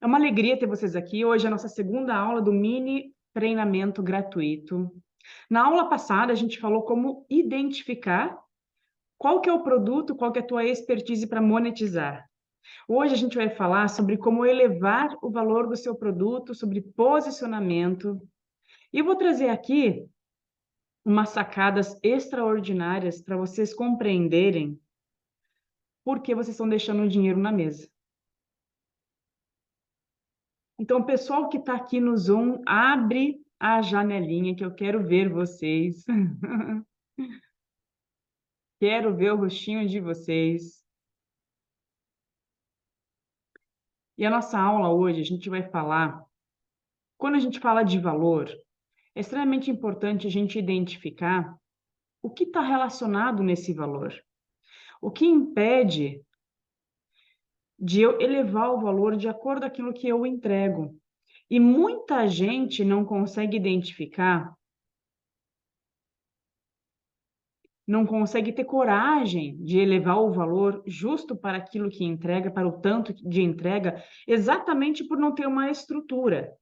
É uma alegria ter vocês aqui. Hoje é a nossa segunda aula do mini treinamento gratuito. Na aula passada, a gente falou como identificar qual que é o produto, qual que é a tua expertise para monetizar. Hoje a gente vai falar sobre como elevar o valor do seu produto, sobre posicionamento. E eu vou trazer aqui umas sacadas extraordinárias para vocês compreenderem por que vocês estão deixando o dinheiro na mesa. Então, o pessoal que está aqui no Zoom, abre a janelinha que eu quero ver vocês. Quero ver o rostinho de vocês. E a nossa aula hoje, a gente vai falar, quando a gente fala de valor, é extremamente importante a gente identificar o que está relacionado nesse valor. O que impede de eu elevar o valor de acordo com aquilo que eu entrego. E muita gente não consegue identificar, não consegue ter coragem de elevar o valor justo para aquilo que entrega, para o tanto de entrega, exatamente por não ter uma estrutura,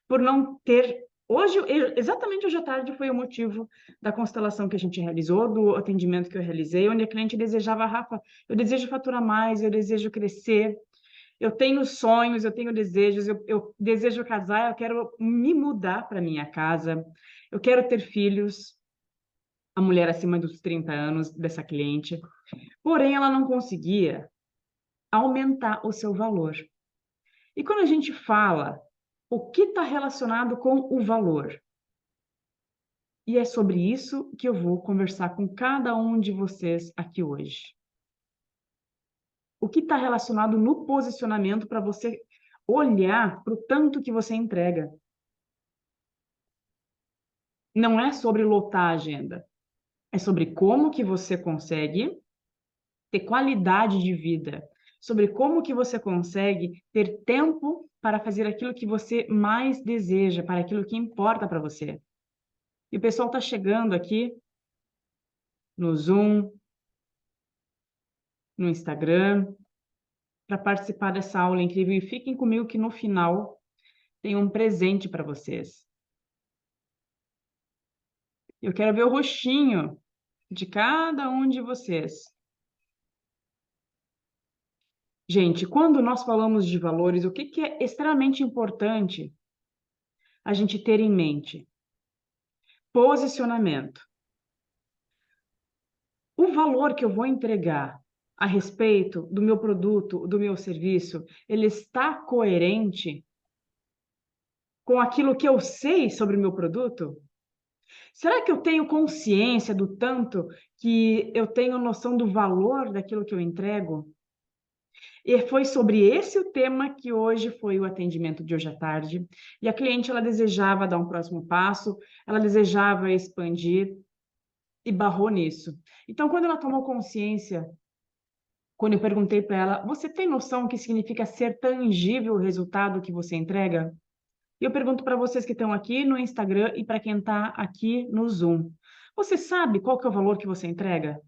por não ter. Hoje, exatamente hoje à tarde foi o motivo da constelação que a gente realizou, do atendimento que eu realizei, onde a cliente desejava, Rafa, eu desejo faturar mais, eu desejo crescer, eu tenho sonhos, eu tenho desejos, eu desejo casar, eu quero me mudar para minha casa, eu quero ter filhos, a mulher acima dos 30 anos dessa cliente, porém ela não conseguia aumentar o seu valor. E quando a gente fala o que está relacionado com o valor, e é sobre isso que eu vou conversar com cada um de vocês aqui hoje. O que está relacionado no posicionamento para você olhar para o tanto que você entrega. Não é sobre lotar a agenda, é sobre como que você consegue ter qualidade de vida, sobre como que você consegue ter tempo para fazer aquilo que você mais deseja, para aquilo que importa para você. E o pessoal está chegando aqui no Zoom, no Instagram, para participar dessa aula incrível. E fiquem comigo que no final tem um presente para vocês. Eu quero ver o rostinho de cada um de vocês. Gente, quando nós falamos de valores, o que que é extremamente importante a gente ter em mente? Posicionamento. O valor que eu vou entregar a respeito do meu produto, do meu serviço, ele está coerente com aquilo que eu sei sobre o meu produto? Será que eu tenho consciência do tanto que eu tenho noção do valor daquilo que eu entrego? E foi sobre esse o tema que hoje foi o atendimento de hoje à tarde. E a cliente, ela desejava dar um próximo passo, ela desejava expandir e barrou nisso. Então, quando ela tomou consciência, quando eu perguntei para ela, você tem noção do que significa ser tangível o resultado que você entrega? E eu pergunto para vocês que estão aqui no Instagram e para quem está aqui no Zoom. Você sabe qual que é o valor que você entrega?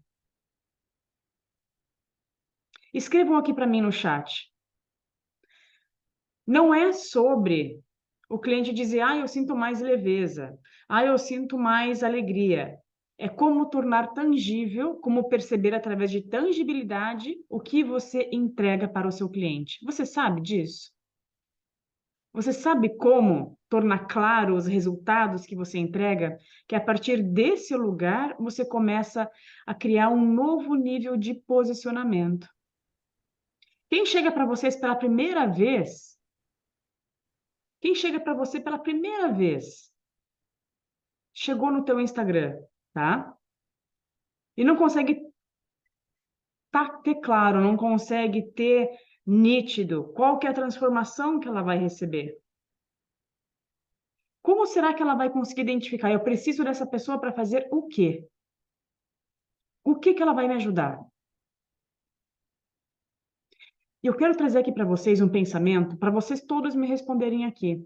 Escrevam aqui para mim no chat. Não é sobre o cliente dizer, eu sinto mais leveza, eu sinto mais alegria. É como tornar tangível, como perceber através de tangibilidade o que você entrega para o seu cliente. Você sabe disso? Você sabe como tornar claro os resultados que você entrega? Que a partir desse lugar você começa a criar um novo nível de posicionamento. Quem chega para vocês pela primeira vez, quem chega para você pela primeira vez, chegou no teu Instagram, tá? E não consegue ter claro, não consegue ter nítido qual que é a transformação que ela vai receber. Como será que ela vai conseguir identificar? Eu preciso dessa pessoa para fazer o quê? O que que ela vai me ajudar? E eu quero trazer aqui para vocês um pensamento, para vocês todos me responderem aqui.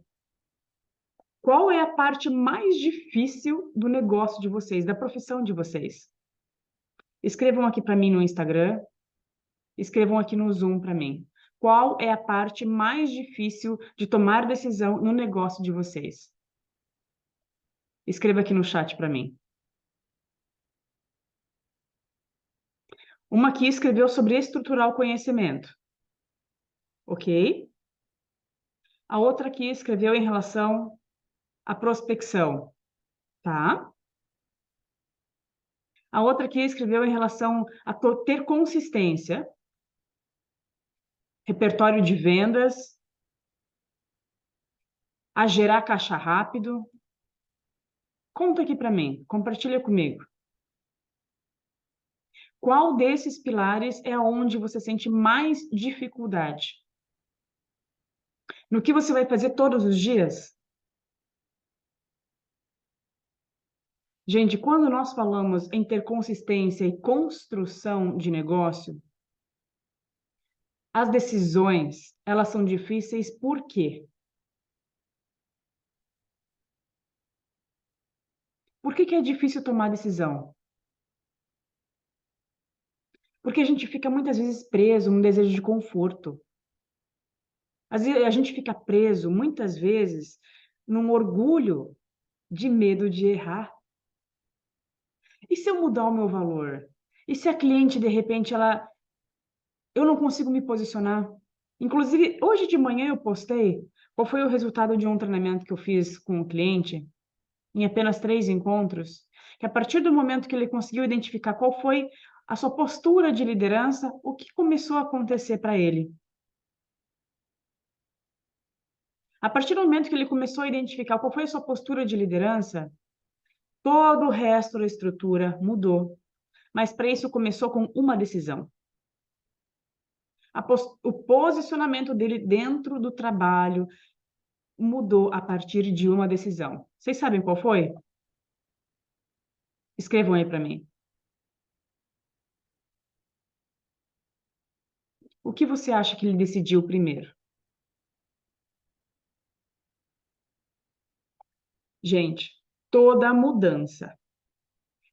Qual é a parte mais difícil do negócio de vocês, da profissão de vocês? Escrevam aqui para mim no Instagram, escrevam aqui no Zoom para mim. Qual é a parte mais difícil de tomar decisão no negócio de vocês? Escreva aqui no chat para mim. Uma aqui escreveu sobre estruturar o conhecimento. Ok? A outra aqui escreveu em relação à prospecção. Tá? A outra aqui escreveu em relação a ter consistência, repertório de vendas, a gerar caixa rápido. Conta aqui para mim, compartilha comigo. Qual desses pilares é onde você sente mais dificuldade? No que você vai fazer todos os dias? Gente, quando nós falamos em ter consistência e construção de negócio, as decisões, elas são difíceis por quê? Por que que é difícil tomar decisão? Porque a gente fica muitas vezes preso num desejo de conforto. Às vezes, a gente fica preso, muitas vezes, num orgulho de medo de errar. E se eu mudar o meu valor? E se a cliente, de repente, eu não consigo me posicionar? Inclusive, hoje de manhã eu postei qual foi o resultado de um treinamento que eu fiz com o cliente, em apenas 3 encontros, que a partir do momento que ele conseguiu identificar qual foi a sua postura de liderança, o que começou a acontecer para ele? A partir do momento que ele começou a identificar qual foi a sua postura de liderança, todo o resto da estrutura mudou. Mas para isso começou com uma decisão. O posicionamento dele dentro do trabalho mudou a partir de uma decisão. Vocês sabem qual foi? Escrevam aí para mim. O que você acha que ele decidiu primeiro? Gente, toda mudança,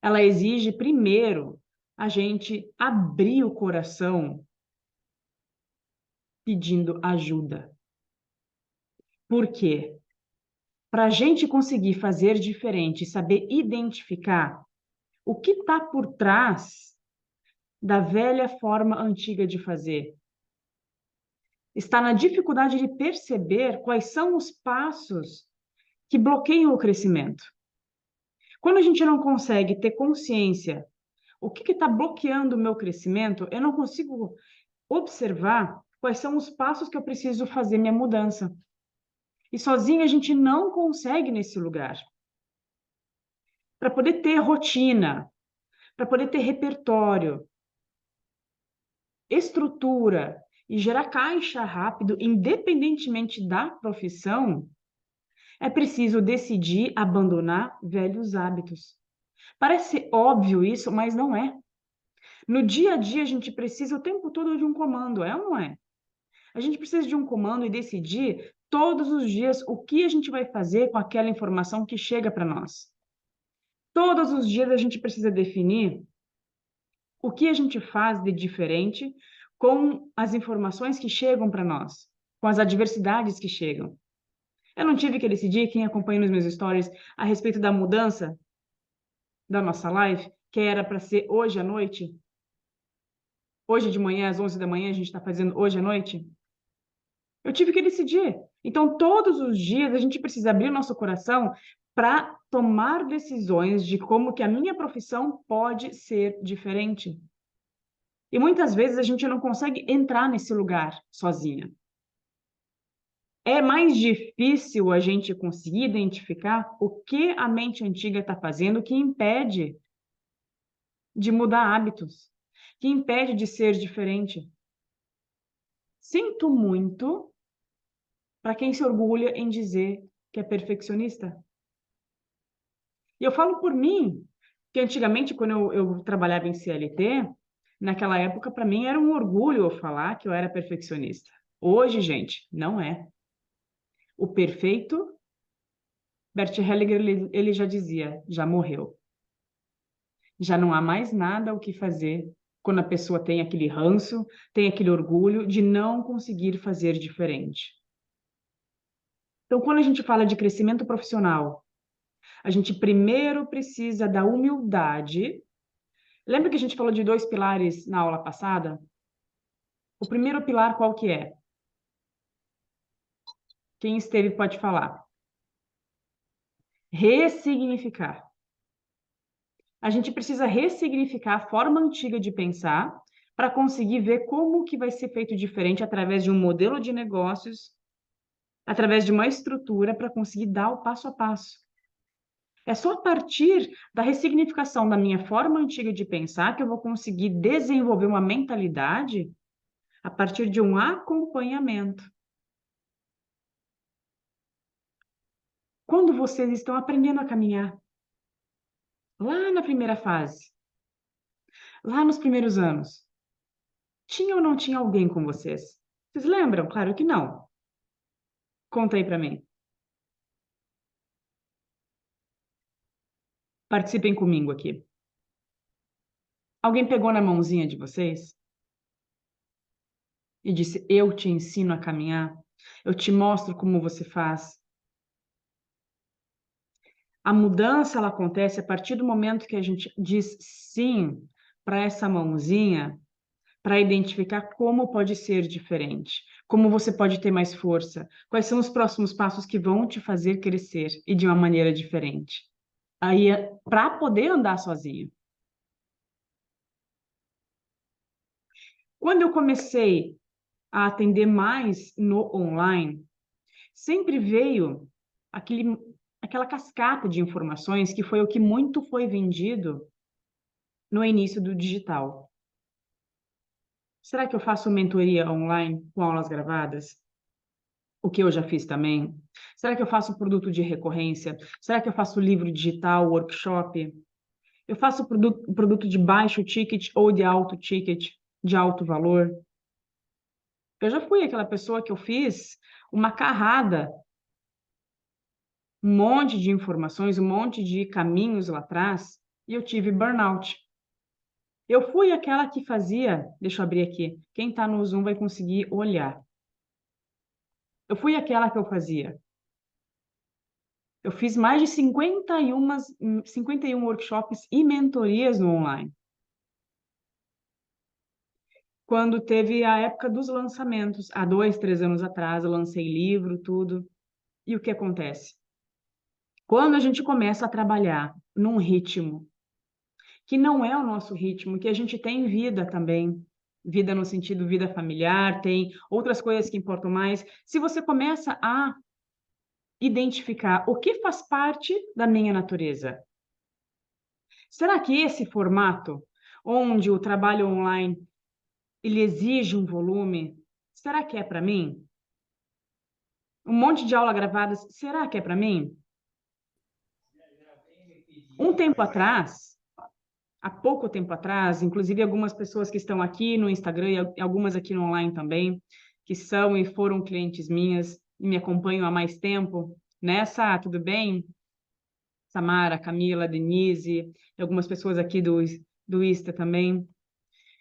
ela exige primeiro a gente abrir o coração pedindo ajuda. Por quê? Para a gente conseguir fazer diferente, saber identificar o que está por trás da velha forma antiga de fazer, está na dificuldade de perceber quais são os passos que bloqueiam o crescimento. Quando a gente não consegue ter consciência o que está bloqueando o meu crescimento, eu não consigo observar quais são os passos que eu preciso fazer minha mudança. E sozinho a gente não consegue nesse lugar. Para poder ter rotina, para poder ter repertório, estrutura e gerar caixa rápido, independentemente da profissão, é preciso decidir abandonar velhos hábitos. Parece óbvio isso, mas não é. No dia a dia, a gente precisa o tempo todo de um comando, é ou não é? A gente precisa de um comando e decidir todos os dias o que a gente vai fazer com aquela informação que chega para nós. Todos os dias a gente precisa definir o que a gente faz de diferente com as informações que chegam para nós, com as adversidades que chegam. Eu não tive que decidir, quem acompanha nos meus stories, a respeito da mudança da nossa live, que era para ser hoje à noite. Hoje de manhã, às 11 da manhã, a gente está fazendo hoje à noite. Eu tive que decidir. Então, todos os dias, a gente precisa abrir o nosso coração para tomar decisões de como que a minha profissão pode ser diferente. E muitas vezes a gente não consegue entrar nesse lugar sozinha. É mais difícil a gente conseguir identificar o que a mente antiga está fazendo que impede de mudar hábitos, que impede de ser diferente. Sinto muito para quem se orgulha em dizer que é perfeccionista. E eu falo por mim, que antigamente, quando eu trabalhava em CLT, naquela época, para mim era um orgulho eu falar que eu era perfeccionista. Hoje, gente, não é. O perfeito, Bert Hellinger, ele já dizia, já morreu. Já não há mais nada o que fazer Quando a pessoa tem aquele ranço, tem aquele orgulho de não conseguir fazer diferente. Então, quando a gente fala de crescimento profissional, a gente primeiro precisa da humildade. Lembra que a gente falou de 2 pilares na aula passada? O primeiro pilar qual que é? Quem esteve pode falar. Ressignificar. A gente precisa ressignificar a forma antiga de pensar para conseguir ver como que vai ser feito diferente através de um modelo de negócios, através de uma estrutura para conseguir dar o passo a passo. É só a partir da ressignificação da minha forma antiga de pensar que eu vou conseguir desenvolver uma mentalidade a partir de um acompanhamento. Quando vocês estão aprendendo a caminhar, lá na primeira fase, lá nos primeiros anos, tinha ou não tinha alguém com vocês? Vocês lembram? Claro que não. Conta aí para mim. Participem comigo aqui. Alguém pegou na mãozinha de vocês e disse: Eu te ensino a caminhar, eu te mostro como você faz. A mudança ela acontece a partir do momento que a gente diz sim para essa mãozinha, para identificar como pode ser diferente, como você pode ter mais força, quais são os próximos passos que vão te fazer crescer e de uma maneira diferente. Aí, para poder andar sozinho. Quando eu comecei a atender mais no online, sempre veio aquele, aquela cascata de informações que foi o que muito foi vendido no início do digital. Será que eu faço mentoria online com aulas gravadas? O que eu já fiz também? Será que eu faço produto de recorrência? Será que eu faço livro digital, workshop? Eu faço produto de baixo ticket ou de alto ticket, de alto valor? Eu já fui aquela pessoa que eu fiz uma carrada, um monte de informações, um monte de caminhos lá atrás, e eu tive burnout. Eu fui aquela que fazia, deixa eu abrir aqui, quem está no Zoom vai conseguir olhar. Eu fui aquela que eu fazia. Eu fiz mais de 51 workshops e mentorias no online. Quando teve a época dos lançamentos, há 2, 3 anos atrás, eu lancei livro, tudo. E o que acontece? Quando a gente começa a trabalhar num ritmo que não é o nosso ritmo, que a gente tem vida também, vida no sentido vida familiar, tem outras coisas que importam mais. Se você começa a identificar o que faz parte da minha natureza, será que esse formato, onde o trabalho online ele exige um volume, será que é para mim? Um monte de aula gravadas, será que é para mim? Um tempo atrás, há pouco tempo atrás, inclusive algumas pessoas que estão aqui no Instagram e algumas aqui no online também, que são e foram clientes minhas e me acompanham há mais tempo, nessa, tudo bem? Samara, Camila, Denise, e algumas pessoas aqui do Insta também.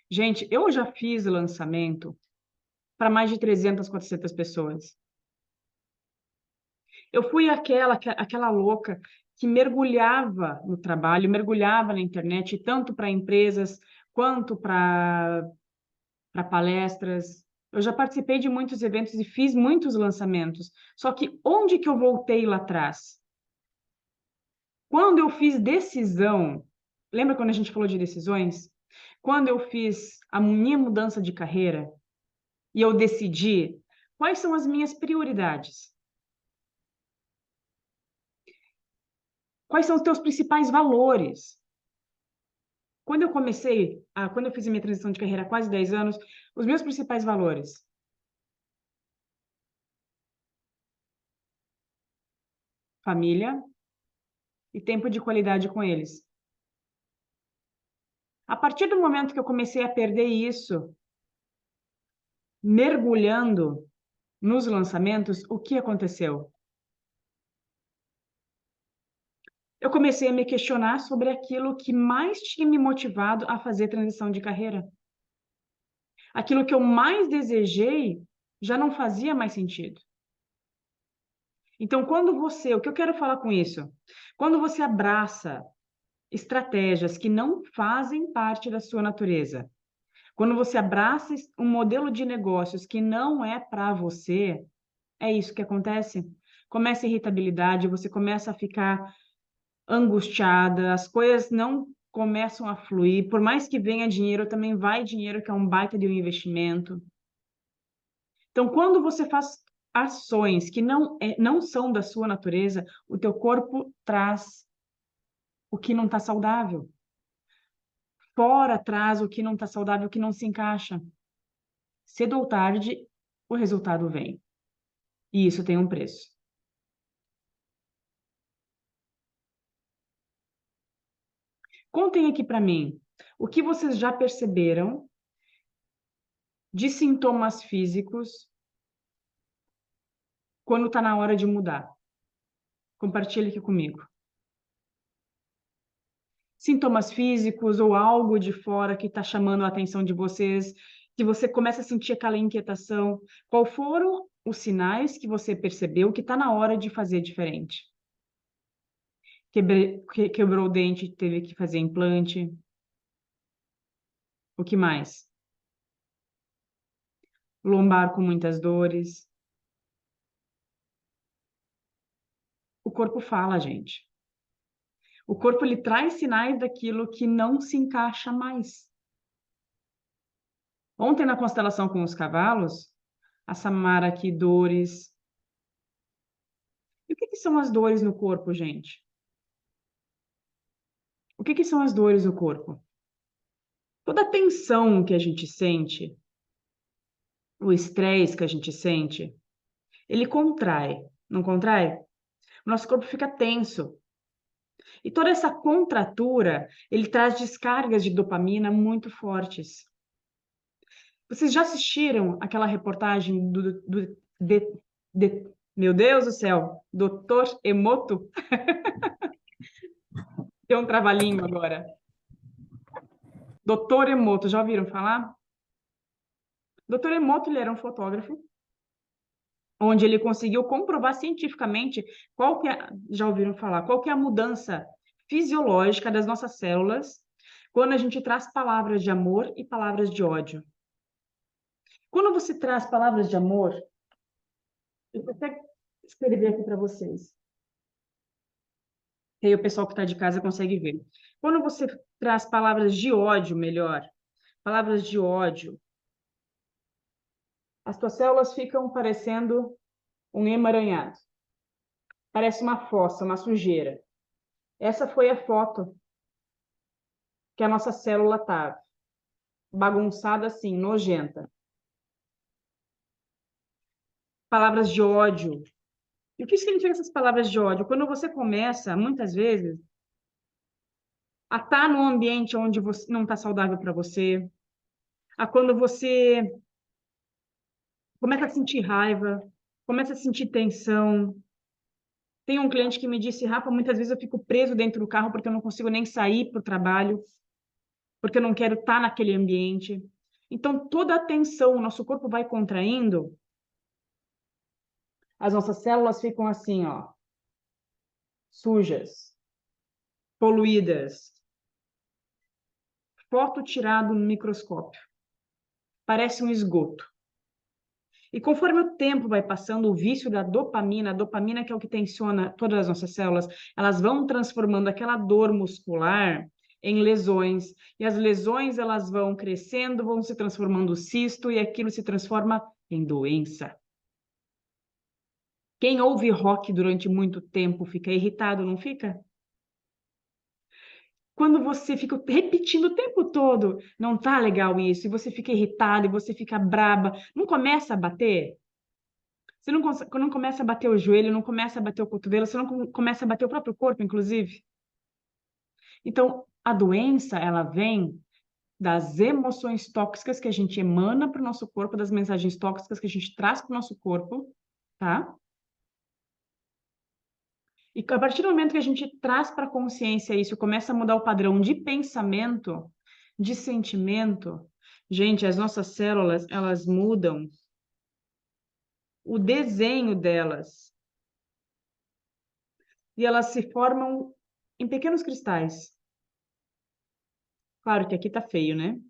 Gente, eu já fiz lançamento para mais de 300, 400 pessoas. Eu fui aquela louca que mergulhava no trabalho, mergulhava na internet, tanto para empresas quanto para palestras. Eu já participei de muitos eventos e fiz muitos lançamentos. Só que onde que eu voltei lá atrás? Quando eu fiz decisão, lembra quando a gente falou de decisões? Quando eu fiz a minha mudança de carreira e eu decidi quais são as minhas prioridades, quais são os teus principais valores. Quando eu fiz a minha transição de carreira há quase 10 anos, os meus principais valores, família e tempo de qualidade com eles. A partir do momento que eu comecei a perder isso, mergulhando nos lançamentos, o que aconteceu? Eu comecei a me questionar sobre aquilo que mais tinha me motivado a fazer transição de carreira. aquilo que eu mais desejei já não fazia mais sentido. Então, o que eu quero falar com isso? Quando você abraça estratégias que não fazem parte da sua natureza, quando você abraça um modelo de negócios que não é para você, é isso que acontece. Começa a irritabilidade, você começa a ficar angustiada, as coisas não começam a fluir, por mais que venha dinheiro, também vai dinheiro, que é um baita de um investimento. Então, quando você faz ações que não são da sua natureza, o teu corpo traz o que não está saudável. Fora traz o que não está saudável, o que não se encaixa. Cedo ou tarde, o resultado vem. E isso tem um preço. Contem aqui para mim o que vocês já perceberam de sintomas físicos quando está na hora de mudar. Compartilhe aqui comigo. Sintomas físicos ou algo de fora que está chamando a atenção de vocês, que você começa a sentir aquela inquietação. Qual foram os sinais que você percebeu que está na hora de fazer diferente? Quebrou o dente, teve que fazer implante. O que mais? Lombar com muitas dores. O corpo fala, gente. O corpo ele traz sinais daquilo que não se encaixa mais. Ontem na constelação com os cavalos, a Samara aqui, dores. E o que que são as dores no corpo, gente? O que que são as dores no corpo? Toda a tensão que a gente sente, o estresse que a gente sente, ele contrai, não contrai? O nosso corpo fica tenso. E toda essa contratura, ele traz descargas de dopamina muito fortes. Vocês já assistiram aquela reportagem meu Deus do céu, Doutor Emoto? Deu um trava-língua agora. Doutor Emoto, já ouviram falar? Doutor Emoto, ele era um fotógrafo, onde ele conseguiu comprovar cientificamente já ouviram falar, qual que é a mudança fisiológica das nossas células quando a gente traz palavras de amor e palavras de ódio. Quando você traz palavras de amor, eu vou até escrever aqui para vocês. E aí o pessoal que está de casa consegue ver. Quando você traz palavras de ódio, melhor, palavras de ódio, as tuas células ficam parecendo um emaranhado. Parece uma fossa, uma sujeira. Essa foi a foto que a nossa célula estava. Bagunçada assim, nojenta. Palavras de ódio. E o que significa essas palavras de ódio? Quando você começa, muitas vezes, a estar num ambiente onde você não está saudável para você, a quando você começa a sentir raiva, começa a sentir tensão. Tem um cliente que me disse, Rafa, muitas vezes eu fico preso dentro do carro porque eu não consigo nem sair para o trabalho, porque eu não quero estar naquele ambiente. Então, toda a tensão, o nosso corpo vai contraindo, as nossas células ficam assim, ó, sujas, poluídas. Foto tirada no microscópio. Parece um esgoto. E conforme o tempo vai passando, o vício da dopamina, a dopamina que é o que tensiona todas as nossas células, elas vão transformando aquela dor muscular em lesões. E as lesões, elas vão crescendo, vão se transformando cisto e aquilo se transforma em doença. Quem ouve rock durante muito tempo fica irritado, não fica? Quando você fica repetindo o tempo todo, não tá legal isso, e você fica irritado, e você fica braba, não começa a bater? Você não começa a bater o joelho, não começa a bater o cotovelo, você não começa a bater o próprio corpo, inclusive? Então, a doença, ela vem das emoções tóxicas que a gente emana para o nosso corpo, das mensagens tóxicas que a gente traz para o nosso corpo, tá? E a partir do momento que a gente traz para a consciência isso, começa a mudar o padrão de pensamento, de sentimento, Gente, as nossas células, elas mudam o desenho delas e elas se formam em pequenos cristais. Claro que aqui tá feio, né?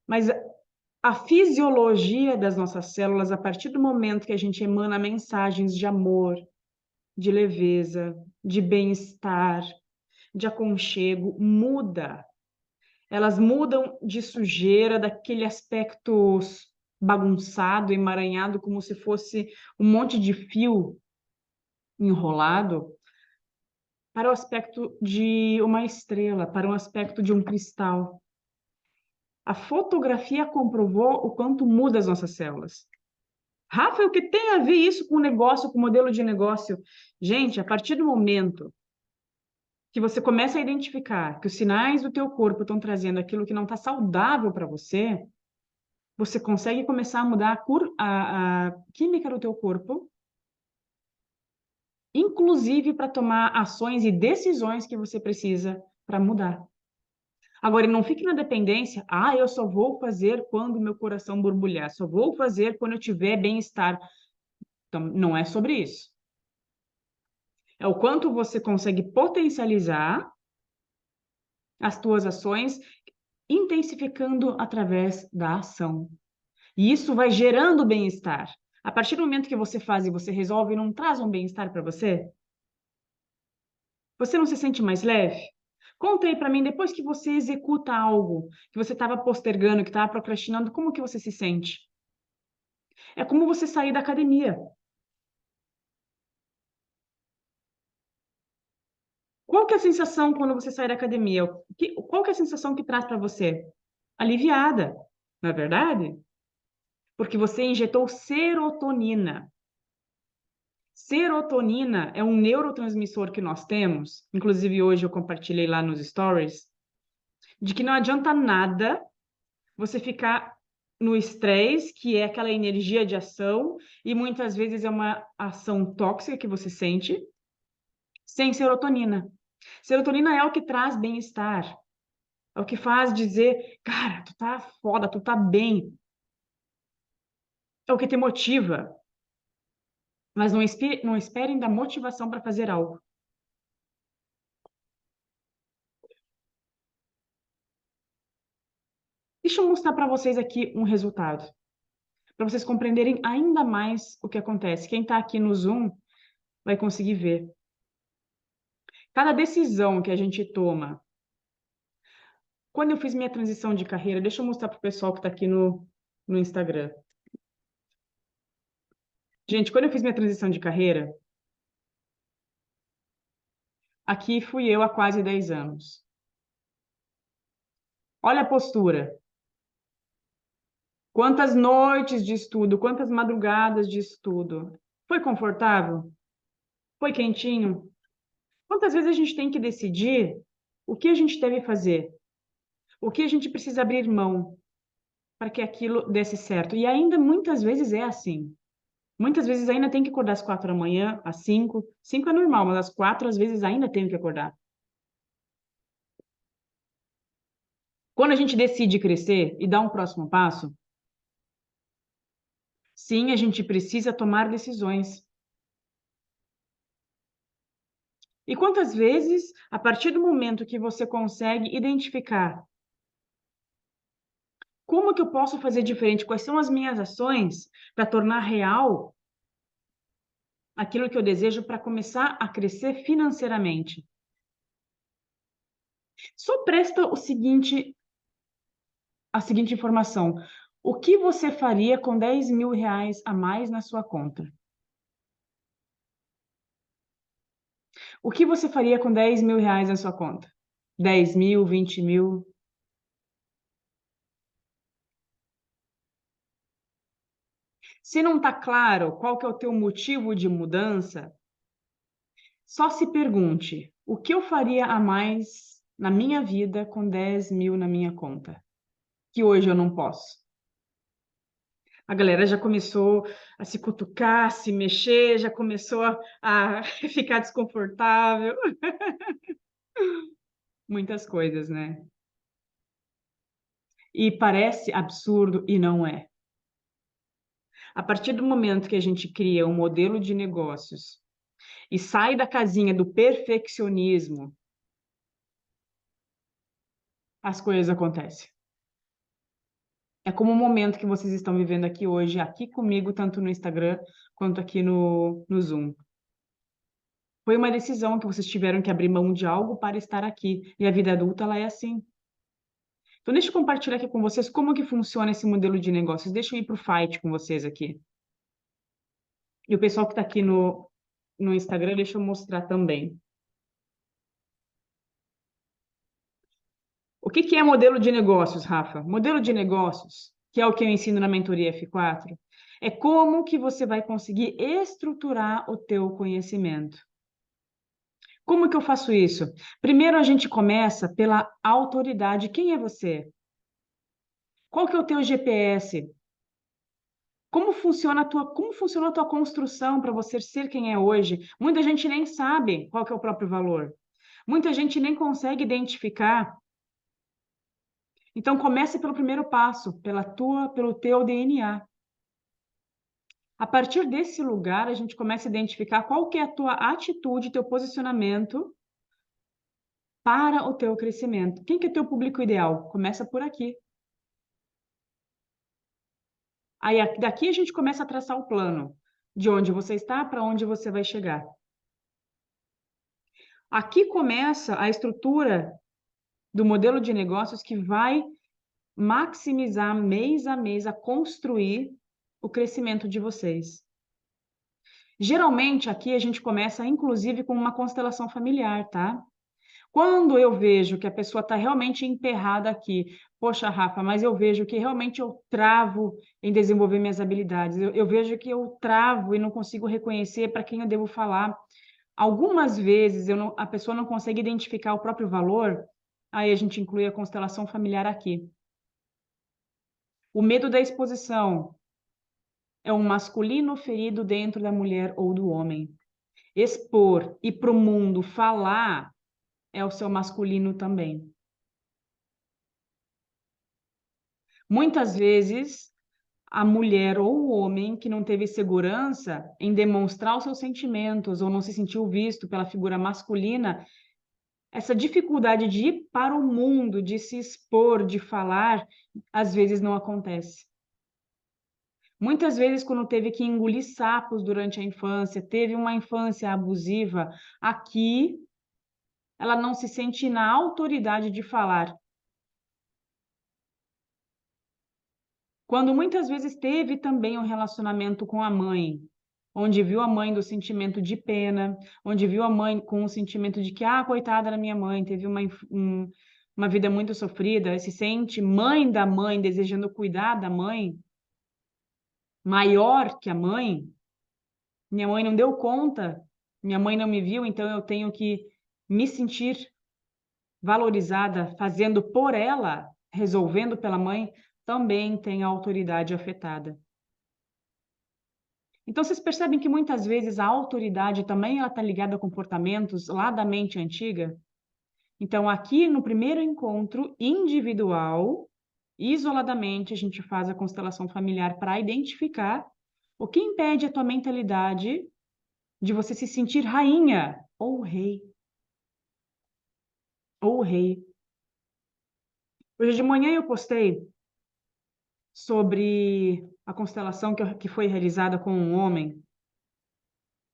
Mas a fisiologia das nossas células, a partir do momento que a gente emana mensagens de amor, de leveza, de bem-estar, de aconchego, muda. Elas mudam de sujeira, daquele aspecto bagunçado, emaranhado, como se fosse um monte de fio enrolado, para o aspecto de uma estrela, para o aspecto de um cristal. A fotografia comprovou o quanto muda as nossas células. Rafa, o que tem a ver isso com o negócio, com o modelo de negócio? Gente, a partir do momento que você começa a identificar que os sinais do teu corpo estão trazendo aquilo que não está saudável para você, você consegue começar a mudar a química do teu corpo, inclusive para tomar ações e decisões que você precisa para mudar. Agora, não fique na dependência, eu só vou fazer quando meu coração borbulhar, só vou fazer quando eu tiver bem-estar. Então, não é sobre isso. É o quanto você consegue potencializar as tuas ações, intensificando através da ação. E isso vai gerando bem-estar. A partir do momento que você faz e você resolve, não traz um bem-estar para você? Você não se sente mais leve? Conta aí para mim, depois que você executa algo que você estava postergando, que estava procrastinando, como que você se sente? É como você sair da academia. Qual que é a sensação quando você sai da academia? Qual que é a sensação que traz para você? Aliviada, não é verdade? Porque você injetou serotonina. Serotonina é um neurotransmissor que nós temos, inclusive hoje eu compartilhei lá nos stories, de que não adianta nada você ficar no estresse, que é aquela energia de ação, e muitas vezes é uma ação tóxica que você sente, sem serotonina. Serotonina é o que traz bem-estar, é o que faz dizer, cara, tu tá foda, tu tá bem, é o que te motiva, mas não esperem da motivação para fazer algo. Deixa eu mostrar para vocês aqui um resultado, para vocês compreenderem ainda mais o que acontece. Quem está aqui no Zoom vai conseguir ver. Cada decisão que a gente toma. Quando eu fiz minha transição de carreira, deixa eu mostrar para o pessoal que está aqui no Instagram. Gente, quando eu fiz minha transição de carreira, aqui fui eu há quase 10 anos. Olha a postura. Quantas noites de estudo, quantas madrugadas de estudo. Foi confortável? Foi quentinho? Quantas vezes a gente tem que decidir o que a gente deve fazer? O que a gente precisa abrir mão para que aquilo desse certo? E ainda muitas vezes é assim. Muitas vezes ainda tem que acordar às 4 da manhã, às 5. 5 é normal, mas às 4 às vezes ainda tenho que acordar. Quando a gente decide crescer e dar um próximo passo, sim, a gente precisa tomar decisões. E quantas vezes, a partir do momento que você consegue identificar como que eu posso fazer diferente, quais são as minhas ações para tornar real aquilo que eu desejo para começar a crescer financeiramente. Só presta a seguinte informação. O que você faria com 10 mil reais a mais na sua conta? O que você faria com 10 mil reais na sua conta? 10 mil, 20 mil? Se não está claro qual que é o teu motivo de mudança, só se pergunte, o que eu faria a mais na minha vida com 10 mil na minha conta? Que hoje eu não posso. A galera já começou a se cutucar, a se mexer, já começou a ficar desconfortável. Muitas coisas, né? E parece absurdo e não é. A partir do momento que a gente cria um modelo de negócios e sai da casinha do perfeccionismo, as coisas acontecem. É como o momento que vocês estão vivendo aqui hoje, aqui comigo, tanto no Instagram quanto aqui no Zoom. Foi uma decisão que vocês tiveram que abrir mão de algo para estar aqui. E a vida adulta, ela é assim. Então, deixa eu compartilhar aqui com vocês como que funciona esse modelo de negócios. Deixa eu ir para o fight com vocês aqui. E o pessoal que está aqui no Instagram, deixa eu mostrar também. O que que é modelo de negócios, Rafa? Modelo de negócios, que é o que eu ensino na mentoria F4, é como que você vai conseguir estruturar o teu conhecimento. Como que eu faço isso? Primeiro a gente começa pela autoridade. Quem é você? Qual que é o teu GPS? Como funcionou a tua construção para você ser quem é hoje? Muita gente nem sabe qual que é o próprio valor. Muita gente nem consegue identificar. Então comece pelo primeiro passo, pelo teu DNA. A partir desse lugar, a gente começa a identificar qual que é a tua atitude, teu posicionamento para o teu crescimento. Quem que é teu público ideal? Começa por aqui. Aí daqui a gente começa a traçar o plano de onde você está para onde você vai chegar. Aqui começa a estrutura do modelo de negócios que vai maximizar mês a mês a construir o crescimento de vocês. Geralmente aqui a gente começa inclusive com uma constelação familiar, tá? Quando eu vejo que a pessoa está realmente emperrada aqui, poxa, Rafa, mas eu vejo que realmente eu travo em desenvolver minhas habilidades, eu vejo que eu travo e não consigo reconhecer para quem eu devo falar. Algumas vezes a pessoa não consegue identificar o próprio valor, aí a gente inclui a constelação familiar aqui. O medo da exposição é um masculino ferido dentro da mulher ou do homem. Expor e para o mundo falar é o seu masculino também. Muitas vezes, a mulher ou o homem que não teve segurança em demonstrar os seus sentimentos ou não se sentiu visto pela figura masculina, essa dificuldade de ir para o mundo, de se expor, de falar, às vezes não acontece. Muitas vezes, quando teve que engolir sapos durante a infância, teve uma infância abusiva, aqui ela não se sente na autoridade de falar. Quando muitas vezes teve também um relacionamento com a mãe, onde viu a mãe do sentimento de pena, onde viu a mãe com o sentimento de que, coitada da minha mãe, teve uma vida muito sofrida, se sente mãe da mãe, desejando cuidar da mãe, maior que a mãe, minha mãe não deu conta, minha mãe não me viu, então eu tenho que me sentir valorizada, fazendo por ela, resolvendo pela mãe, também tem a autoridade afetada. Então, vocês percebem que muitas vezes a autoridade também está ligada a comportamentos lá da mente antiga? Então, aqui no primeiro encontro individual, isoladamente, a gente faz a constelação familiar para identificar o que impede a tua mentalidade de você se sentir rainha ou rei. Ou rei. Hoje de manhã eu postei sobre a constelação que foi realizada com um homem,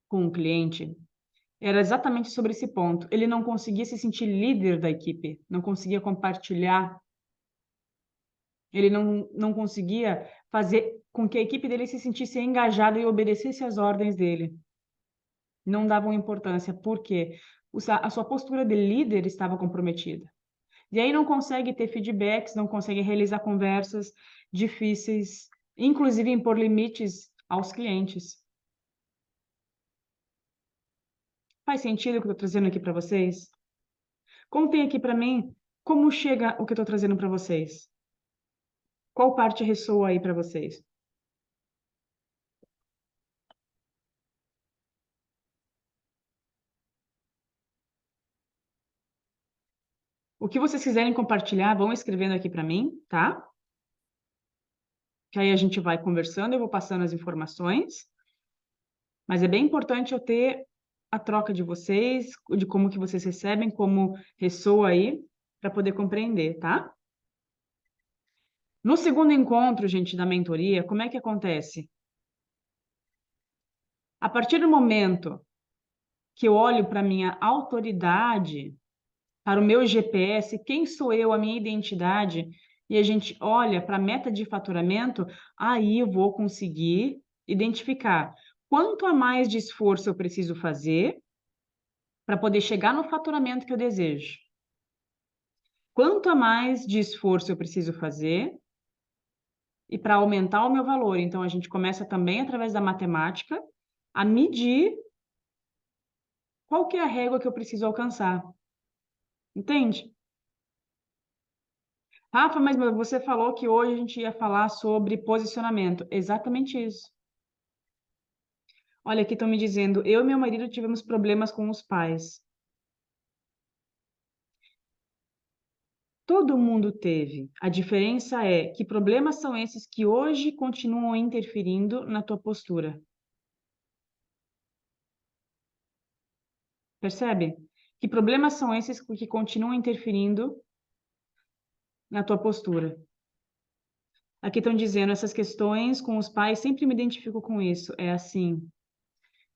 com um cliente. Era exatamente sobre esse ponto. Ele não conseguia se sentir líder da equipe, não conseguia compartilhar, ele não conseguia fazer com que a equipe dele se sentisse engajada e obedecesse às ordens dele. Não davam importância, porque a sua postura de líder estava comprometida. E aí não consegue ter feedbacks, não consegue realizar conversas difíceis, inclusive impor limites aos clientes. Faz sentido o que eu estou trazendo aqui para vocês? Contem aqui para mim como chega o que eu estou trazendo para vocês. Qual parte ressoa aí para vocês? O que vocês quiserem compartilhar, vão escrevendo aqui para mim, tá? que aí a gente vai conversando, eu vou passando as informações, mas é bem importante eu ter a troca de vocês, de como que vocês recebem, como ressoa aí, para poder compreender, tá? No segundo encontro, gente, da mentoria, como é que acontece? A partir do momento que eu olho para minha autoridade, para o meu GPS, quem sou eu, a minha identidade, e a gente olha para a meta de faturamento, aí eu vou conseguir identificar quanto a mais de esforço eu preciso fazer para poder chegar no faturamento que eu desejo. Quanto a mais de esforço eu preciso fazer e para aumentar o meu valor. Então, a gente começa também, através da matemática, a medir qual que é a régua que eu preciso alcançar. Entende? Rafa, mas você falou que hoje a gente ia falar sobre posicionamento. Exatamente isso. Olha, aqui estão me dizendo, eu e meu marido tivemos problemas com os pais. Todo mundo teve. A diferença é que problemas são esses que hoje continuam interferindo na tua postura. Percebe? Que problemas são esses que continuam interferindo na tua postura? Aqui estão dizendo, essas questões com os pais, sempre me identifico com isso. É assim.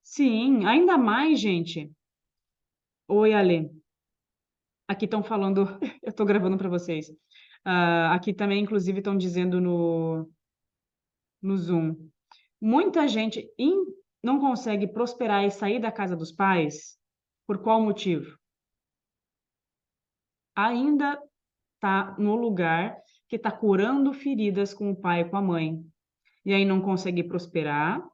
Sim, ainda mais, gente. Oi, Ale. Aqui estão falando, eu estou gravando para vocês. Aqui também, inclusive, estão dizendo no Zoom. Muita gente não consegue prosperar e sair da casa dos pais. Por qual motivo? Ainda está no lugar que está curando feridas com o pai e com a mãe. E aí não consegue prosperar,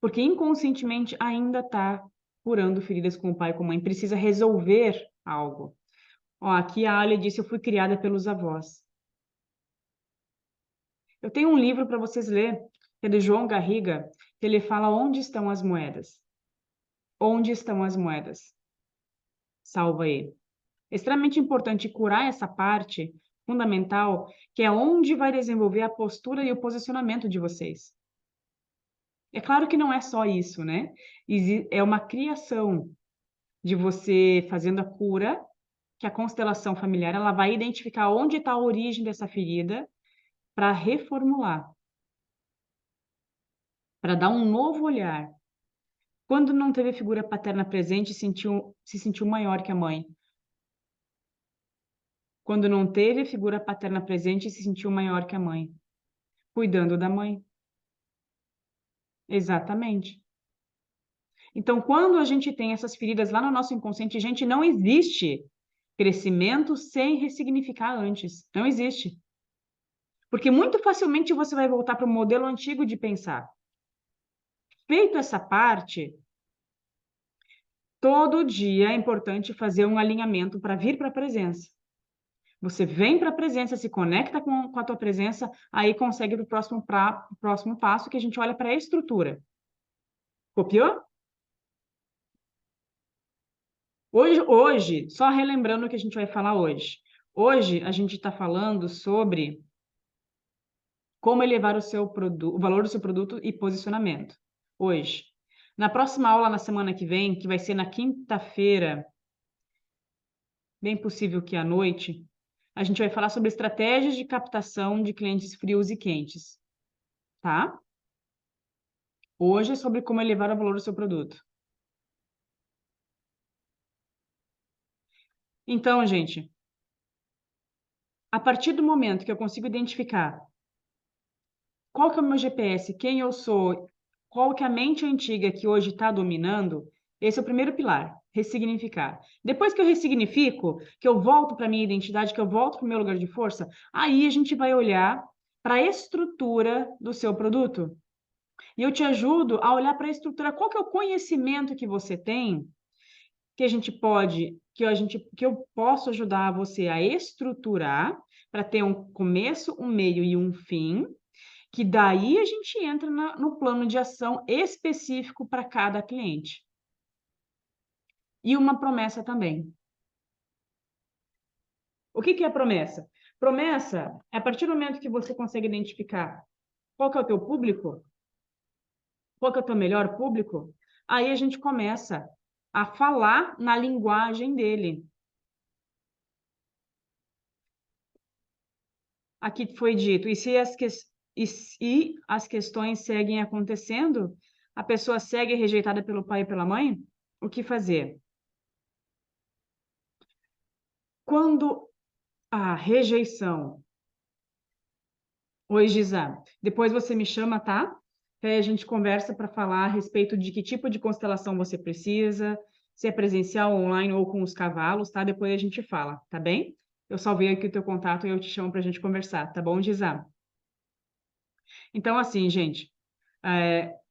porque inconscientemente ainda está curando feridas com o pai e com a mãe. Precisa resolver algo. Ó, aqui a Alia disse: eu fui criada pelos avós. Eu tenho um livro para vocês ler, que é de João Garriga, que ele fala onde estão as moedas. Onde estão as moedas? Salva ele. É extremamente importante curar essa parte fundamental, que é onde vai desenvolver a postura e o posicionamento de vocês. É claro que não é só isso, né? É uma criação de você fazendo a cura, que a constelação familiar ela vai identificar onde está a origem dessa ferida para reformular, para dar um novo olhar. Quando não teve figura paterna presente, se sentiu maior que a mãe. Quando não teve figura paterna presente, se sentiu maior que a mãe. Cuidando da mãe. Exatamente. Então, quando a gente tem essas feridas lá no nosso inconsciente, gente, não existe crescimento sem ressignificar antes. Não existe. Porque muito facilmente você vai voltar para o modelo antigo de pensar. Feito essa parte, todo dia é importante fazer um alinhamento para vir para a presença. Você vem para a presença, se conecta com a tua presença, aí consegue o próximo passo, que a gente olha para a estrutura. Copiou? Hoje, só relembrando o que a gente vai falar hoje. Hoje a gente está falando sobre como elevar o valor do seu produto e posicionamento. Hoje. Na próxima aula, na semana que vem, que vai ser na quinta-feira, bem possível que à noite, a gente vai falar sobre estratégias de captação de clientes frios e quentes, tá? Hoje é sobre como elevar o valor do seu produto. Então, gente, a partir do momento que eu consigo identificar qual que é o meu GPS, quem eu sou, qual que é a mente antiga que hoje está dominando, esse é o primeiro pilar, ressignificar. Depois que eu ressignifico, que eu volto para minha identidade, que eu volto para o meu lugar de força, aí a gente vai olhar para a estrutura do seu produto. E eu te ajudo a olhar para a estrutura, qual que é o conhecimento que você tem, que a gente pode, que eu posso ajudar você a estruturar para ter um começo, um meio e um fim, que daí a gente entra no plano de ação específico para cada cliente. E uma promessa também. O que é a promessa? Promessa, a partir do momento que você consegue identificar qual que é o teu público, qual que é o teu melhor público, aí a gente começa a falar na linguagem dele. Aqui foi dito, e se as questões seguem acontecendo, a pessoa segue rejeitada pelo pai e pela mãe, o que fazer? Quando a rejeição... Oi, Giza, depois você me chama, tá? Aí a gente conversa para falar a respeito de que tipo de constelação você precisa, se é presencial, online ou com os cavalos, tá? Depois a gente fala, tá bem? Eu salvei aqui o teu contato e eu te chamo para a gente conversar, tá bom, Giza? Então, assim, gente,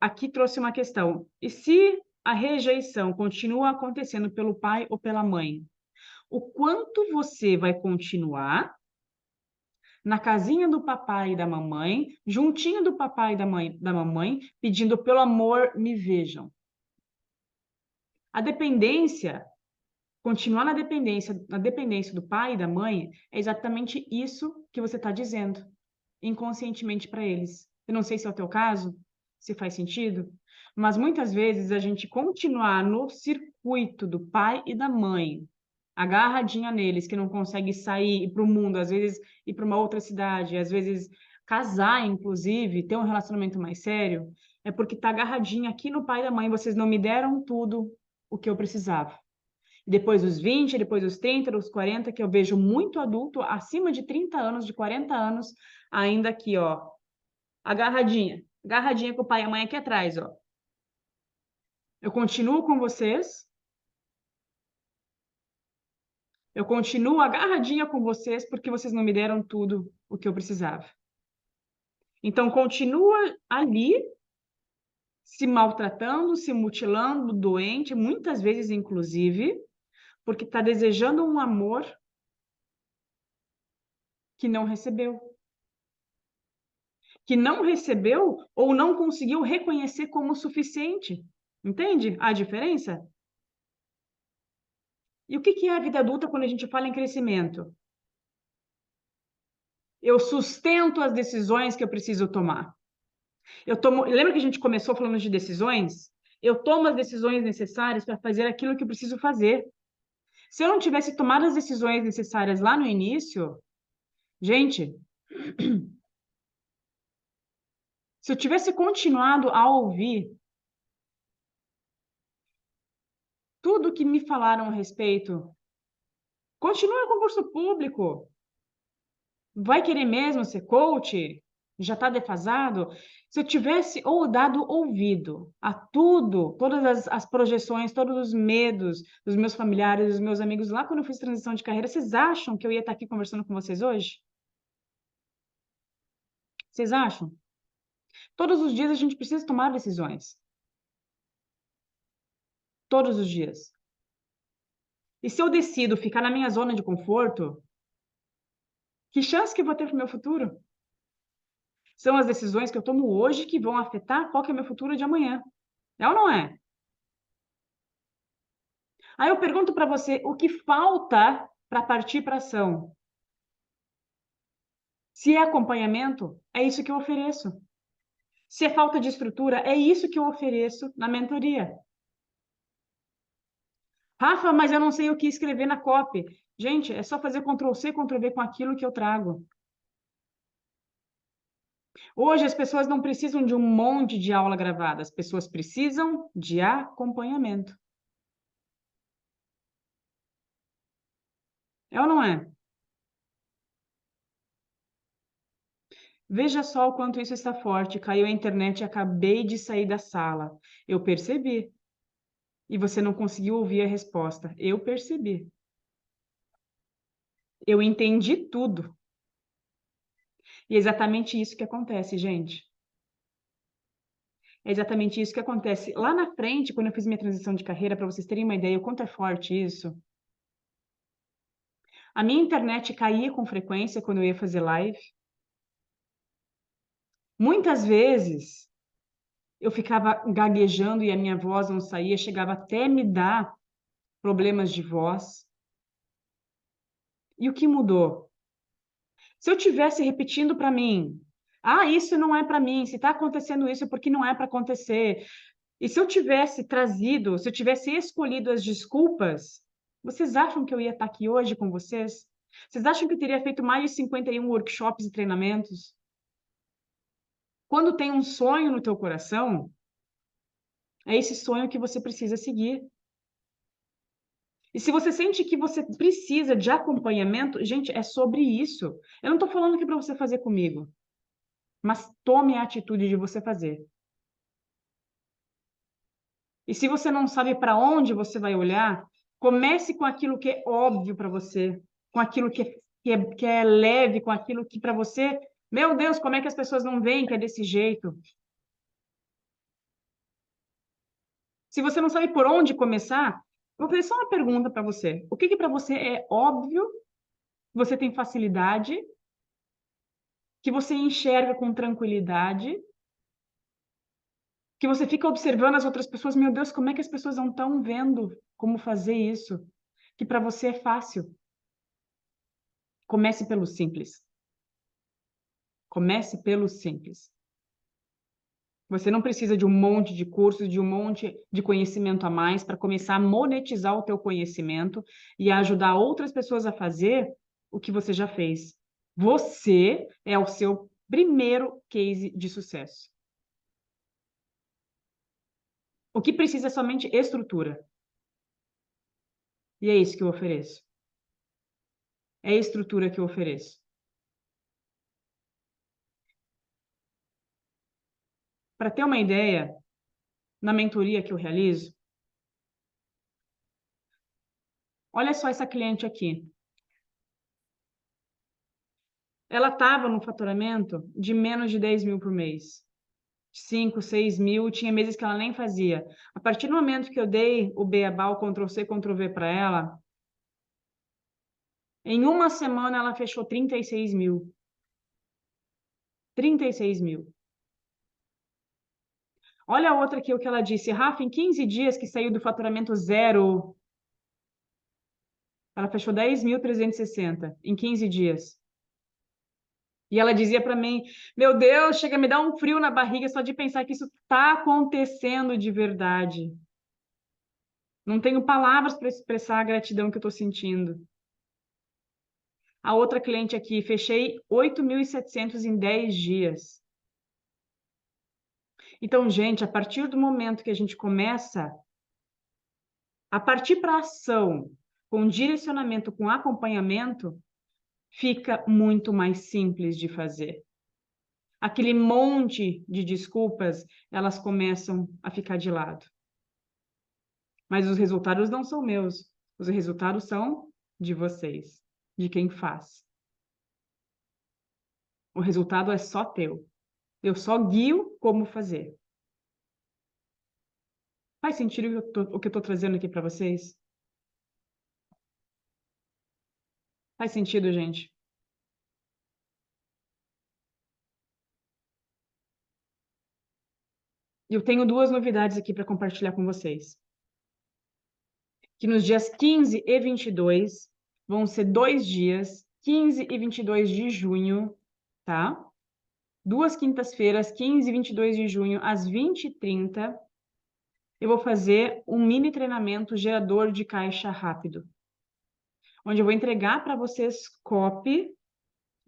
aqui trouxe uma questão. E se a rejeição continua acontecendo pelo pai ou pela mãe, o quanto você vai continuar na casinha do papai e da mamãe, juntinho do papai e da mamãe, pedindo pelo amor, me vejam? A dependência, continuar na dependência do pai e da mãe, é exatamente isso que você está dizendo, inconscientemente para eles. Eu não sei se é o teu caso, se faz sentido, mas muitas vezes a gente continuar no circuito do pai e da mãe, agarradinha neles, que não consegue sair para o mundo, às vezes ir para uma outra cidade, às vezes casar, inclusive, ter um relacionamento mais sério, é porque tá agarradinha aqui no pai e da mãe, vocês não me deram tudo o que eu precisava. Depois dos 20, depois dos 30, dos 40, que eu vejo muito adulto, acima de 30 anos, de 40 anos, ainda aqui, ó, agarradinha com o pai e a mãe aqui atrás, ó. Eu continuo com vocês, eu continuo agarradinha com vocês porque vocês não me deram tudo o que eu precisava. Então, continua ali, se maltratando, se mutilando, doente, muitas vezes, inclusive, porque está desejando um amor que não recebeu. Que não recebeu ou não conseguiu reconhecer como suficiente. Entende a diferença? E o que é a vida adulta quando a gente fala em crescimento? Eu sustento as decisões que eu preciso tomar. Lembra que a gente começou falando de decisões? Eu tomo as decisões necessárias para fazer aquilo que eu preciso fazer. Se eu não tivesse tomado as decisões necessárias lá no início, gente, se eu tivesse continuado a ouvir tudo que me falaram a respeito, continue no concurso público. Vai querer mesmo ser coach? Já está defasado? Se eu tivesse ou dado ouvido a tudo, todas as projeções, todos os medos dos meus familiares, dos meus amigos lá quando eu fiz transição de carreira, vocês acham que eu ia estar aqui conversando com vocês hoje? Vocês acham? Todos os dias a gente precisa tomar decisões. Todos os dias. E se eu decido ficar na minha zona de conforto, que chance que eu vou ter para o meu futuro? São as decisões que eu tomo hoje que vão afetar qual que é o meu futuro de amanhã. É ou não é? Aí eu pergunto para você, o que falta para partir para ação? Se é acompanhamento, é isso que eu ofereço. Se é falta de estrutura, é isso que eu ofereço na mentoria. Rafa, mas eu não sei o que escrever na copy. Gente, é só fazer Ctrl+C, Ctrl+V com aquilo que eu trago. Hoje as pessoas não precisam de um monte de aula gravada, as pessoas precisam de acompanhamento. É ou não é? Veja só o quanto isso está forte. Caiu a internet e acabei de sair da sala. Eu percebi. E você não conseguiu ouvir a resposta. Eu percebi. Eu entendi tudo. E é exatamente isso que acontece, gente. É exatamente isso que acontece. Lá na frente, quando eu fiz minha transição de carreira, para vocês terem uma ideia o quanto é forte isso, a minha internet caía com frequência quando eu ia fazer live. Muitas vezes eu ficava gaguejando e a minha voz não saía, chegava até me dar problemas de voz. E o que mudou? Se eu tivesse repetindo para mim, isso não é para mim, se está acontecendo isso é porque não é para acontecer. E se eu tivesse trazido, se eu tivesse escolhido as desculpas, vocês acham que eu ia estar aqui hoje com vocês? Vocês acham que eu teria feito mais de 51 workshops e treinamentos? Quando tem um sonho no teu coração, é esse sonho que você precisa seguir. E se você sente que você precisa de acompanhamento, gente, é sobre isso. Eu não estou falando aqui para você fazer comigo, mas tome a atitude de você fazer. E se você não sabe para onde você vai olhar, comece com aquilo que é óbvio para você, com aquilo que é leve, com aquilo que para você, meu Deus, como é que as pessoas não veem que é desse jeito? Se você não sabe por onde começar, vou fazer só uma pergunta para você. O que que para você é óbvio, você tem facilidade, que você enxerga com tranquilidade, que você fica observando as outras pessoas, meu Deus, como é que as pessoas não estão vendo como fazer isso? Que para você é fácil. Comece pelo simples. Comece pelo simples. Você não precisa de um monte de cursos, de um monte de conhecimento a mais para começar a monetizar o teu conhecimento e a ajudar outras pessoas a fazer o que você já fez. Você é o seu primeiro case de sucesso. O que precisa é somente estrutura. E é isso que eu ofereço. É a estrutura que eu ofereço. Para ter uma ideia, na mentoria que eu realizo, olha só essa cliente aqui. Ela estava no faturamento de menos de 10 mil por mês. 5, 6 mil, tinha meses que ela nem fazia. A partir do momento que eu dei o beabá, o Ctrl+C, Ctrl+V para ela, em uma semana ela fechou 36 mil. 36 mil. Olha a outra aqui, o que ela disse. Rafa, em 15 dias que saiu do faturamento zero, ela fechou 10.360 em 15 dias. E ela dizia para mim, meu Deus, chega a me dar um frio na barriga só de pensar que isso está acontecendo de verdade. Não tenho palavras para expressar a gratidão que eu estou sentindo. A outra cliente aqui, fechei 8.700 em 10 dias. Então, gente, a partir do momento que a gente começa a partir para a ação, com direcionamento, com acompanhamento, fica muito mais simples de fazer. Aquele monte de desculpas, elas começam a ficar de lado. Mas os resultados não são meus. Os resultados são de vocês, de quem faz. O resultado é só teu. Eu só guio como fazer. Faz sentido o que eu estou trazendo aqui para vocês? Faz sentido, gente? Eu tenho duas novidades aqui para compartilhar com vocês. Que nos dias 15 e 22, vão ser 2 dias, 15 e 22 de junho, tá? 2 quintas-feiras, 15 e 22 de junho, às 20h30, eu vou fazer um mini treinamento gerador de caixa rápido, onde eu vou entregar para vocês copy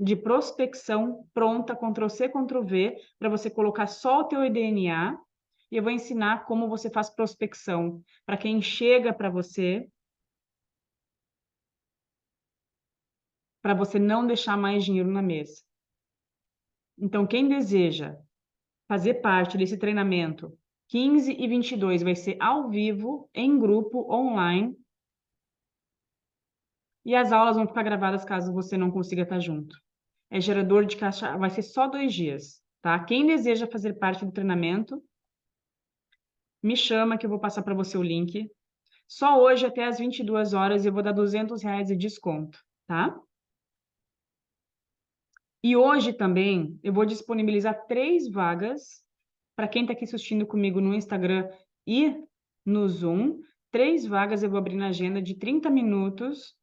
de prospecção pronta, Ctrl+C, Ctrl+V, para você colocar só o teu DNA, e eu vou ensinar como você faz prospecção para quem chega para você não deixar mais dinheiro na mesa. Então, quem deseja fazer parte desse treinamento 15 e 22 vai ser ao vivo, em grupo, online, e as aulas vão ficar gravadas caso você não consiga estar junto. É gerador de caixa, vai ser só 2 dias, tá? Quem deseja fazer parte do treinamento, me chama que eu vou passar para você o link. Só hoje até às 22 horas eu vou dar R$ 200 de desconto, tá? E hoje também eu vou disponibilizar 3 vagas para quem está aqui assistindo comigo no Instagram e no Zoom. 3 vagas eu vou abrir na agenda de 30 minutos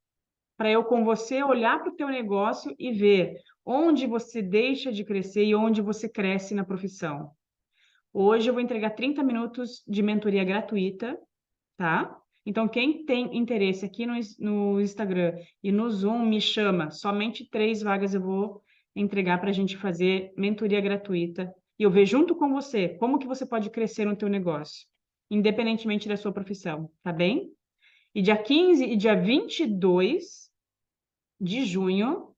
para eu com você olhar para o teu negócio e ver onde você deixa de crescer e onde você cresce na profissão. Hoje eu vou entregar 30 minutos de mentoria gratuita, tá? Então, quem tem interesse aqui no Instagram e no Zoom, me chama. Somente 3 vagas eu vou entregar para a gente fazer mentoria gratuita. E eu ver junto com você como que você pode crescer no teu negócio, independentemente da sua profissão, tá bem? E dia 15 e dia 22 de junho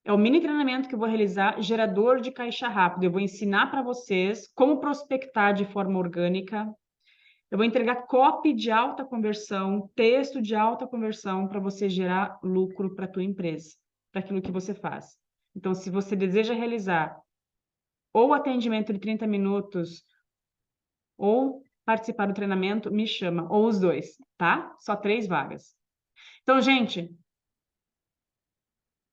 é o mini treinamento que eu vou realizar, gerador de caixa rápido. Eu vou ensinar para vocês como prospectar de forma orgânica. Eu vou entregar copy de alta conversão, texto de alta conversão para você gerar lucro para a tua empresa, para aquilo que você faz. Então, se você deseja realizar ou atendimento de 30 minutos ou participar do treinamento, me chama, ou os dois, tá? Só 3 vagas. Então, gente,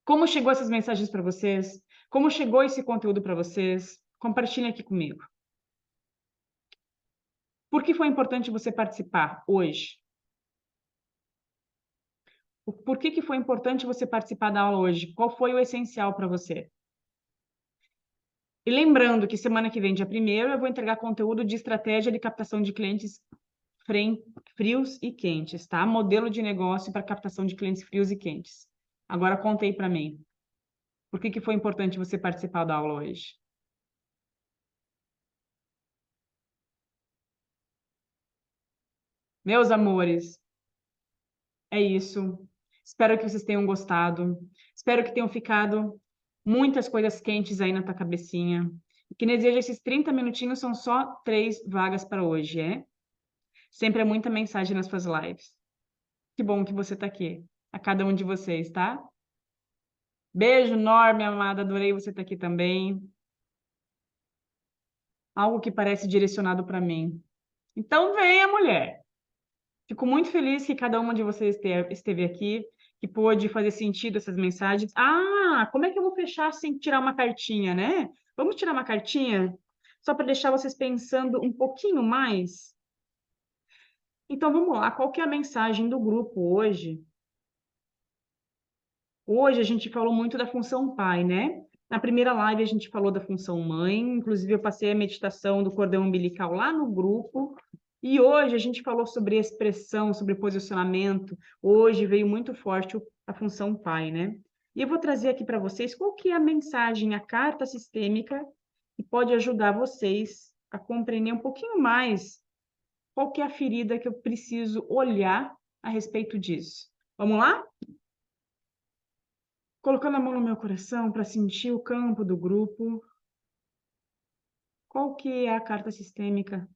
como chegou essas mensagens para vocês? Como chegou esse conteúdo para vocês? Compartilhem aqui comigo. Por que foi importante você participar hoje? Por que foi importante você participar da aula hoje? Qual foi o essencial para você? E lembrando que semana que vem, dia 1º, eu vou entregar conteúdo de estratégia de captação de clientes frios e quentes, tá? Modelo de negócio para captação de clientes frios e quentes. Agora contei para mim. Por que foi importante você participar da aula hoje? Meus amores, é isso. Espero que vocês tenham gostado. Espero que tenham ficado muitas coisas quentes aí na tua cabecinha. Que deseja esses 30 minutinhos são só 3 vagas para hoje, é? Sempre é muita mensagem nas suas lives. Que bom que você está aqui. A cada um de vocês, tá? Beijo enorme, amada. Adorei você estar aqui também. Algo que parece direcionado para mim. Então venha, mulher. Fico muito feliz que cada uma de vocês esteve aqui, que pôde fazer sentido essas mensagens. Ah, como é que eu vou fechar sem tirar uma cartinha, né? Vamos tirar uma cartinha? Só para deixar vocês pensando um pouquinho mais? Então vamos lá, qual que é a mensagem do grupo hoje? Hoje a gente falou muito da função pai, né? Na primeira live a gente falou da função mãe, inclusive eu passei a meditação do cordão umbilical lá no grupo. E hoje a gente falou sobre expressão, sobre posicionamento. Hoje veio muito forte a função pai, né? E eu vou trazer aqui para vocês qual que é a mensagem, a carta sistêmica que pode ajudar vocês a compreender um pouquinho mais qual que é a ferida que eu preciso olhar a respeito disso. Vamos lá? Colocando a mão no meu coração para sentir o campo do grupo. Qual que é a carta sistêmica?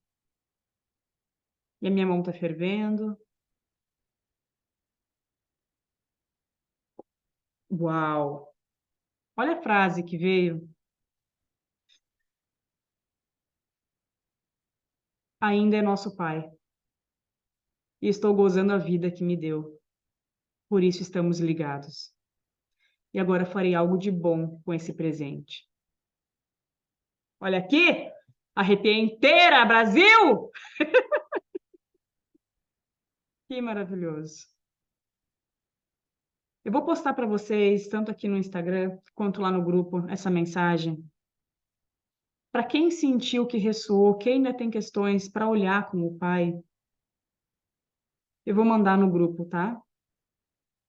E a minha mão está fervendo. Uau! Olha a frase que veio. Ainda é nosso Pai. E estou gozando a vida que me deu. Por isso estamos ligados. E agora farei algo de bom com esse presente. Olha aqui! Arrepiei inteira, Brasil! Que maravilhoso. Eu vou postar para vocês, tanto aqui no Instagram quanto lá no grupo, essa mensagem. Para quem sentiu que ressoou, quem ainda tem questões para olhar como o pai, eu vou mandar no grupo, tá?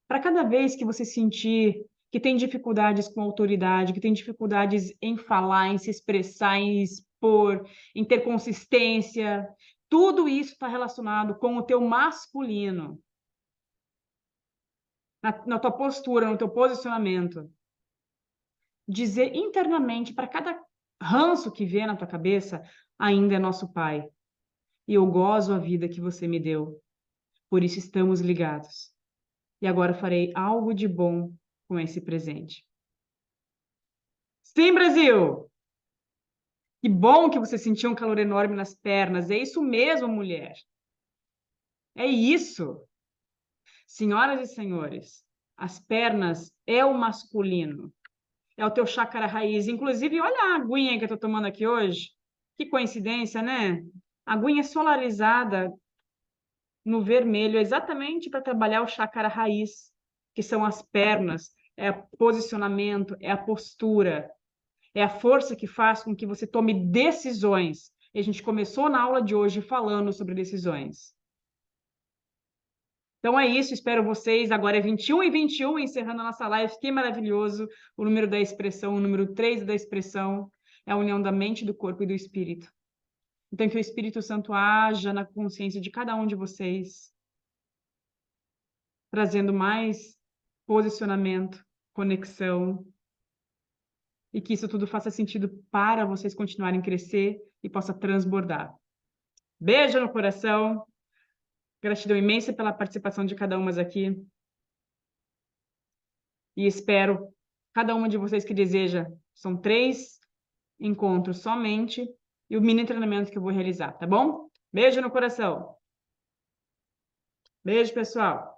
Para cada vez que você sentir que tem dificuldades com autoridade, que tem dificuldades em falar, em se expressar, em expor, em ter consistência, tudo isso está relacionado com o teu masculino, na tua postura, no teu posicionamento. Dizer internamente para cada ranço que vê na tua cabeça, ainda é nosso pai. E eu gozo a vida que você me deu. Por isso estamos ligados. E agora farei algo de bom com esse presente. Sim, Brasil! Que bom que você sentiu um calor enorme nas pernas. É isso mesmo, mulher. É isso. Senhoras e senhores, as pernas é o masculino. É o teu chácara raiz. Inclusive, olha a aguinha que eu tô tomando aqui hoje. Que coincidência, né? A aguinha solarizada no vermelho, exatamente para trabalhar o chácara raiz. que são as pernas, é o posicionamento, é a postura, é a força que faz com que você tome decisões. E a gente começou na aula de hoje falando sobre decisões. Então é isso, espero vocês. Agora é 21h21, encerrando a nossa live. Que maravilhoso! O número da expressão, o número 3 da expressão é a união da mente, do corpo e do espírito. Então que o Espírito Santo haja na consciência de cada um de vocês, trazendo mais posicionamento, conexão, e que isso tudo faça sentido para vocês continuarem a crescer e possa transbordar. Beijo no coração, gratidão imensa pela participação de cada uma aqui, e espero cada uma de vocês que deseja, são 3 encontros somente, e o mini treinamento que eu vou realizar, tá bom? Beijo no coração. Beijo, pessoal.